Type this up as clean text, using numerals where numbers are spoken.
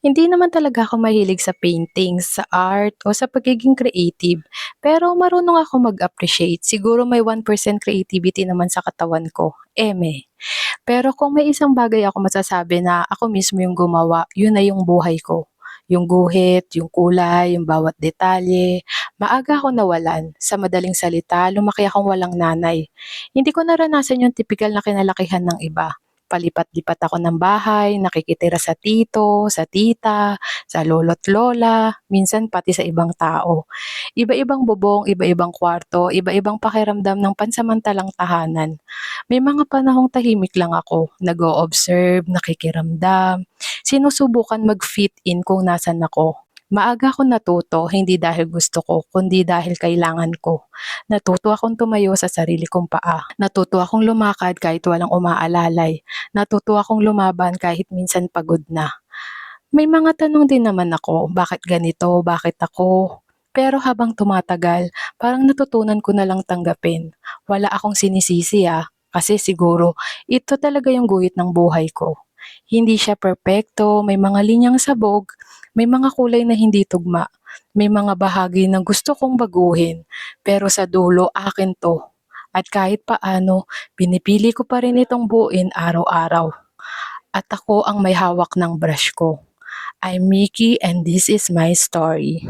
Hindi naman talaga ako mahilig sa paintings, sa art, o sa pagiging creative. Pero marunong ako mag-appreciate. Siguro may 1% creativity naman sa katawan ko. Eme. Pero kung may isang bagay ako masasabi na ako mismo yung gumawa, yun na yung buhay ko. Yung guhit, yung kulay, yung bawat detalye. Maaga ako nawalan. Sa madaling salita, lumaki akong walang nanay. Hindi ko naranasan yung tipikal na kinalakihan ng iba. Palipat-lipat ako ng bahay, nakikitira sa tito, sa tita, sa lolo't lola, minsan pati sa ibang tao. Iba-ibang bubong, iba-ibang kwarto, iba-ibang pakiramdam ng pansamantalang tahanan. May mga panahong tahimik lang ako, nag-o-observe, nakikiramdam, sinusubukan mag-fit in kung nasan ako. Maaga ako natuto, hindi dahil gusto ko, kundi dahil kailangan ko. Natuto akong tumayo sa sarili kong paa. Natuto akong lumakad kahit walang umaalalay. Natuto akong lumaban kahit minsan pagod na. May mga tanong din naman ako, bakit ganito, bakit ako? Pero habang tumatagal, parang natutunan ko na lang tanggapin. Wala akong sinisisi kasi siguro ito talaga yung guhit ng buhay ko. Hindi siya perpekto, may mga linyang sabog, may mga kulay na hindi tugma, may mga bahagi na gusto kong baguhin, pero sa dulo akin to. At kahit paano, pinipili ko pa rin itong buuin araw-araw. At ako ang may hawak ng brush ko. I'm Mickey and this is my story.